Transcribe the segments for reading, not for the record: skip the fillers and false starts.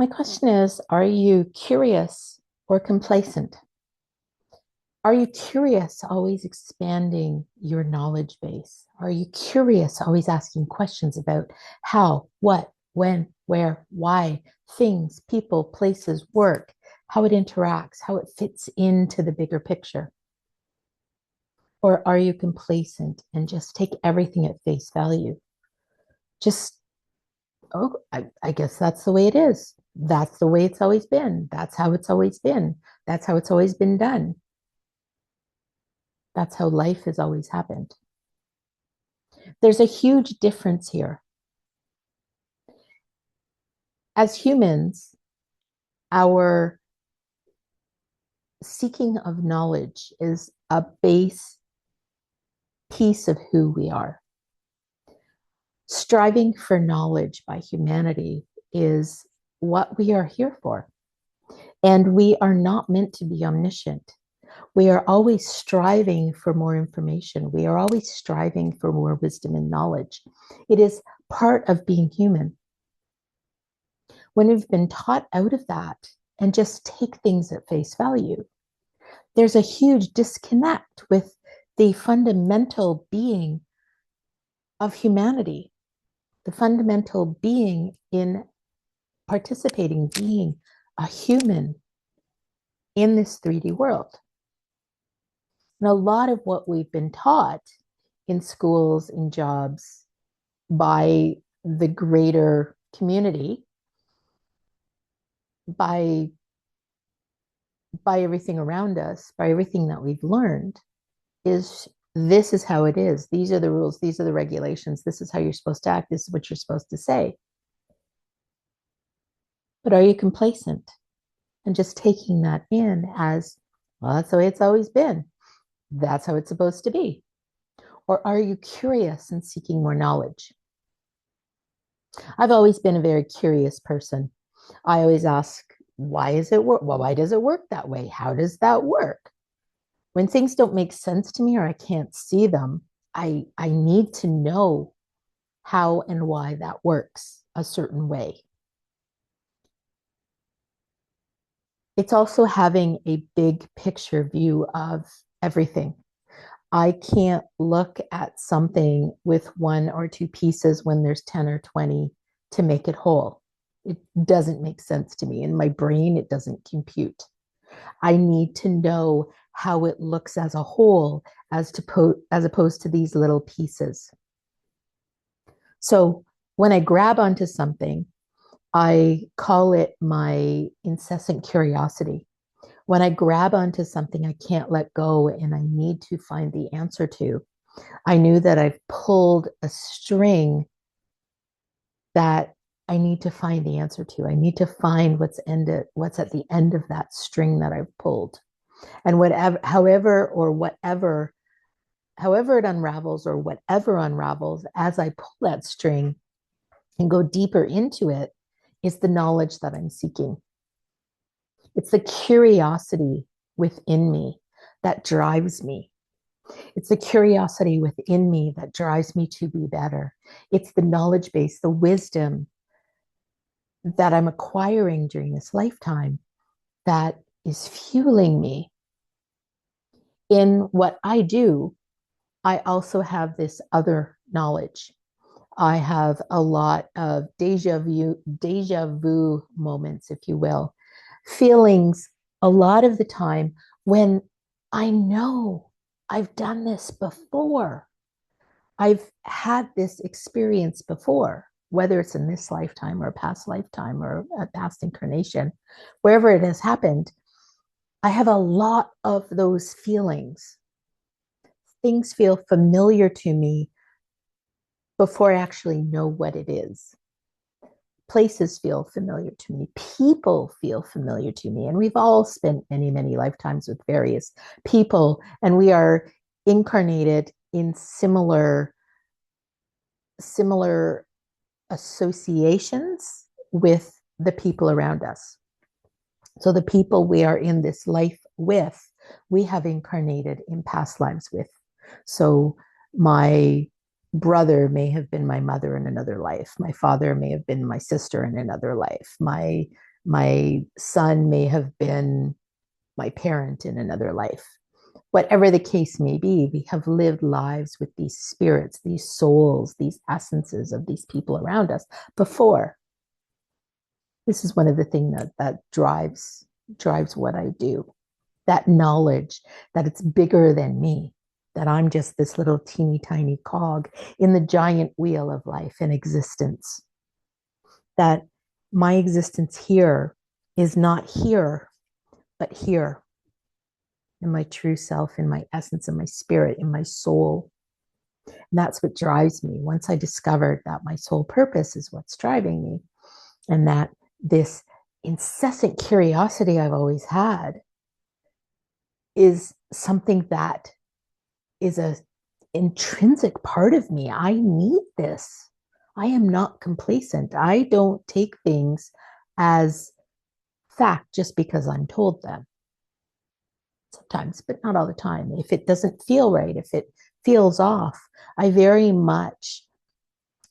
My question is, are you curious or complacent? Are you curious, always expanding your knowledge base? Are you curious, always asking questions about how, what, when, where, why, things, people, places, work, how it interacts, how it fits into the bigger picture? Or are you complacent and just take everything at face value? Just, oh, I guess that's the way it is. That's the way it's always been. That's how it's always been. That's how it's always been done. That's how life has always happened. There's a huge difference here. As humans, our seeking of knowledge is a base piece of who we are. Striving for knowledge by humanity is what we are here for. And we are not meant to be omniscient. We are always striving for more information. We are always striving for more wisdom and knowledge. It is part of being human. When we've been taught out of that and just take things at face value, there's a huge disconnect with the fundamental being of humanity, the fundamental being in participating, being a human in this 3D world. And a lot of what we've been taught in schools, in jobs, by the greater community, by everything around us, by everything that we've learned, is this is how it is. These are the rules. These are the regulations. This is how you're supposed to act. This is what you're supposed to say. But are you complacent and just taking that in as, well, that's the way it's always been. That's how it's supposed to be. Or are you curious and seeking more knowledge? I've always been a very curious person. I always ask, why is it work? Well, why does it work that way? How does that work? When things don't make sense to me or I can't see them, I need to know how and why that works a certain way. It's also having a big picture view of everything. I can't look at something with one or two pieces when there's 10 or 20 to make it whole. It doesn't make sense to me. In my brain, it doesn't compute. I need to know how it looks as a whole as opposed to these little pieces. So when I grab onto something, I call it my incessant curiosity. When I grab onto something I can't let go and I need to find the answer to, I knew that I've pulled a string that I need to find the answer to. I need to find what's at the end of that string that I've pulled. And however it unravels or whatever unravels, as I pull that string and go deeper into it, is the knowledge that I'm seeking. It's the curiosity within me that drives me. It's the curiosity within me that drives me to be better. It's the knowledge base, the wisdom that I'm acquiring during this lifetime that is fueling me. In what I do, I also have this other knowledge. I have a lot of deja vu moments, if you will, feelings a lot of the time when I know I've done this before. I've had this experience before, whether it's in this lifetime or a past lifetime or a past incarnation, wherever it has happened. I have a lot of those feelings. Things feel familiar to me before I actually know what it is. Places feel familiar to me. People feel familiar to me. And we've all spent many, many lifetimes with various people, and we are incarnated in similar associations with the people around us. So the people we are in this life with, we have incarnated in past lives with. So my brother may have been my mother in another life. My father may have been my sister in another life. My My son may have been my parent in another life. Whatever the case may be, we have lived lives with these spirits, these souls, these essences of these people around us before. This is one of the things that drives what I do. That knowledge that it's bigger than me, that I'm just this little teeny tiny cog in the giant wheel of life and existence. That my existence here is not here, but here in my true self, in my essence, in my spirit, in my soul. And that's what drives me. Once I discovered that my soul purpose is what's driving me, and that this incessant curiosity I've always had is something that is a intrinsic part of me. I need this. I am not complacent. I don't take things as fact just because I'm told them. Sometimes, but not all the time. If it doesn't feel right, if it feels off, I very much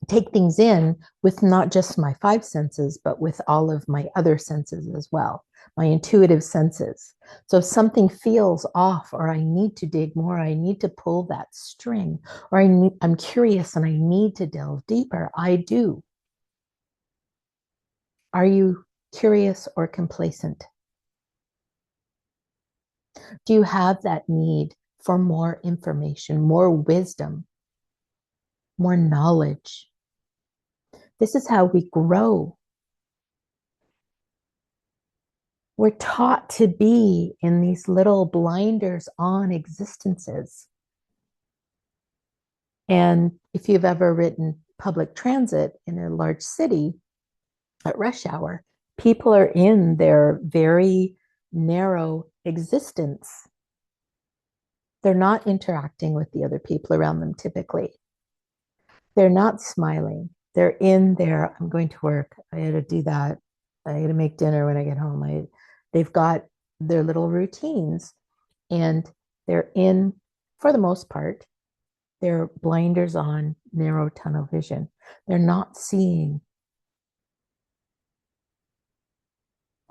take things in with not just my five senses, but with all of my other senses as well, my intuitive senses. So if something feels off, or I need to dig more, I need to pull that string, or I'm curious and I need to delve deeper, I do. Are you curious or complacent? Do you have that need for more information, more wisdom, more knowledge? This is how we grow. We're taught to be in these little blinders on existences. And if you've ever ridden public transit in a large city at rush hour, people are in their very narrow existence. They're not interacting with the other people around them typically. They're not smiling. They're in there. I'm going to work. I had to do that. I had to make dinner when I get home. They've got their little routines, and they're in, for the most part, their blinders on, narrow tunnel vision. They're not seeing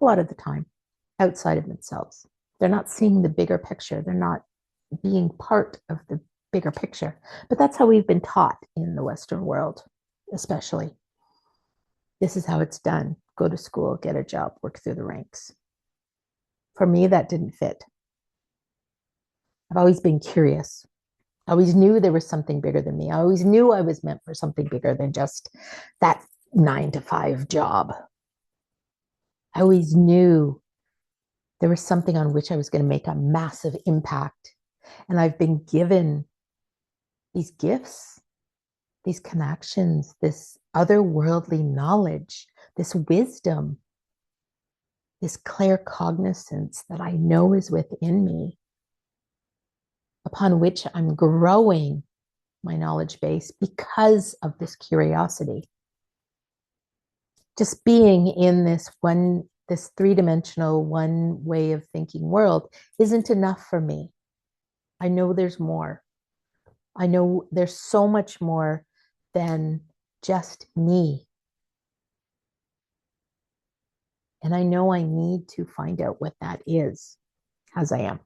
a lot of the time outside of themselves. They're not seeing the bigger picture. They're not being part of the bigger picture. But that's how we've been taught in the Western world, especially. This is how it's done. Go to school, get a job, work through the ranks. For me, that didn't fit. I've always been curious. I always knew there was something bigger than me. I always knew I was meant for something bigger than just that 9 to 5 job. I always knew there was something on which I was going to make a massive impact. And I've been given these gifts, these connections, this otherworldly knowledge, this wisdom, this clear cognizance that I know is within me, upon which I'm growing my knowledge base because of this curiosity. Just being in this three-dimensional, one way of thinking world isn't enough for me. I know there's more. I know there's so much more than just me. And I know I need to find out what that is as I am.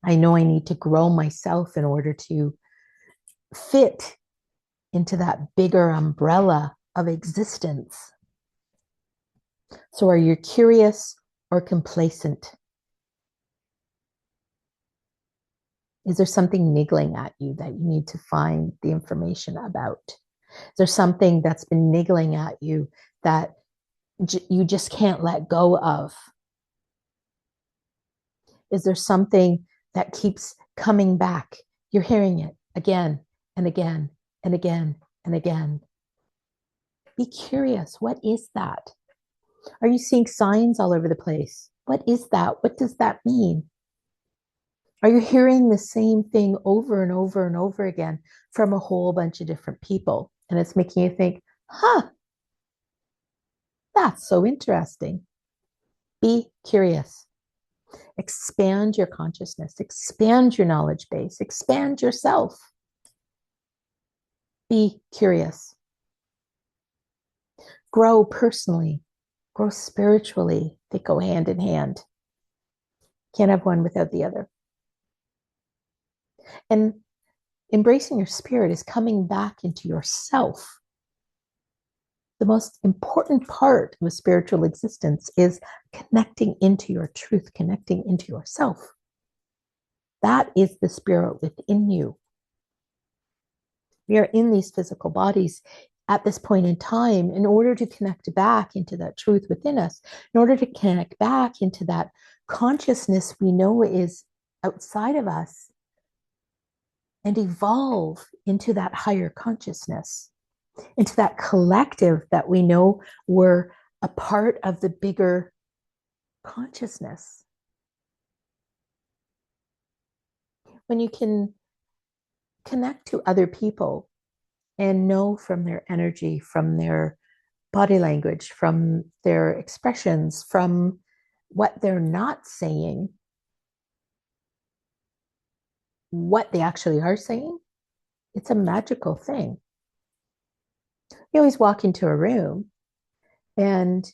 I know I need to grow myself in order to fit into that bigger umbrella of existence. So are you curious or complacent? Is there something niggling at you that you need to find the information about? Is there something that's been niggling at you that you just can't let go of? Is there something that keeps coming back? You're hearing it again and again and again and again. Be curious. What is that? Are you seeing signs all over the place? What is that? What does that mean? Are you hearing the same thing over and over and over again from a whole bunch of different people? And it's making you think, huh, that's so interesting. Be curious. Expand your consciousness, expand your knowledge base, expand yourself. Be curious. Grow personally, grow spiritually. They go hand in hand. Can't have one without the other. And embracing your spirit is coming back into yourself. The most important part of a spiritual existence is connecting into your truth, connecting into yourself. That is the spirit within you. We are in these physical bodies at this point in time in order to connect back into that truth within us, in order to connect back into that consciousness we know is outside of us and evolve into that higher consciousness, into that collective that we know we're a part of the bigger consciousness. When you can connect to other people and know from their energy, from their body language, from their expressions, from what they're not saying, what they actually are saying, it's a magical thing. You always walk into a room and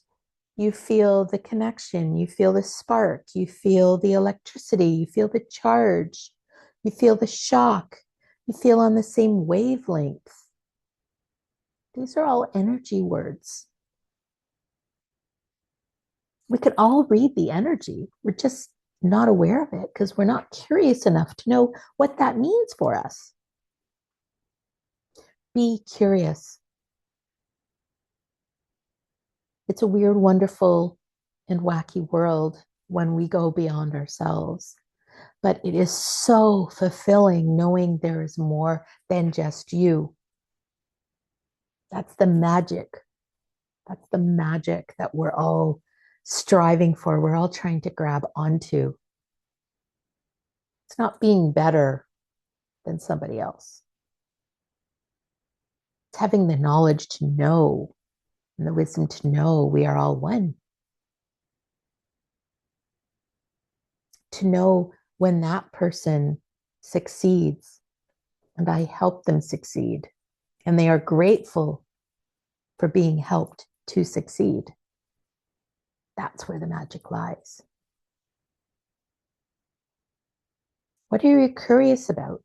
you feel the connection, you feel the spark, you feel the electricity, you feel the charge, you feel the shock, you feel on the same wavelength. These are all energy words. We can all read the energy. We're just not aware of it because we're not curious enough to know what that means for us. Be curious. It's a weird, wonderful, and wacky world when we go beyond ourselves. But it is so fulfilling knowing there is more than just you. That's the magic. That's the magic that we're all striving for. We're all trying to grab onto. It's not being better than somebody else. It's having the knowledge to know and the wisdom to know we are all one. To know when that person succeeds and I help them succeed and they are grateful for being helped to succeed. That's where the magic lies. What are you curious about?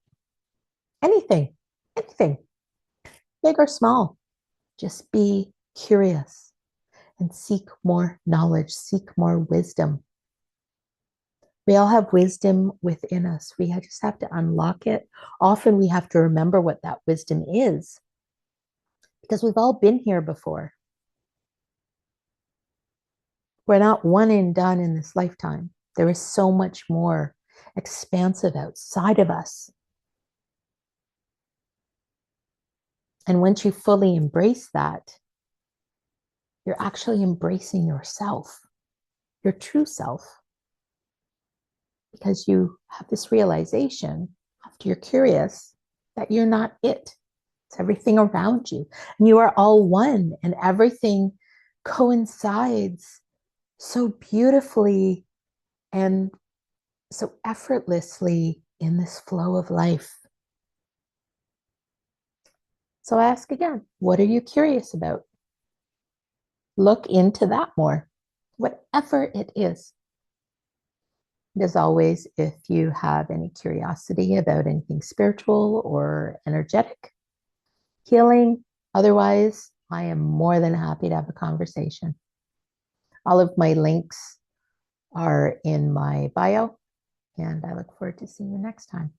Anything, anything, big or small. Just be curious and seek more knowledge, seek more wisdom. We all have wisdom within us. We just have to unlock it. Often we have to remember what that wisdom is because we've all been here before. We're not one and done in this lifetime. There is so much more expansive outside of us. And once you fully embrace that, you're actually embracing yourself, your true self, because you have this realization after you're curious that you're not it. It's everything around you. And you are all one, and everything coincides so beautifully and so effortlessly in this flow of life. So I ask again, what are you curious about? Look into that more, whatever it is. As always, if you have any curiosity about anything spiritual or energetic, healing, otherwise, I am more than happy to have a conversation. All of my links are in my bio, and I look forward to seeing you next time.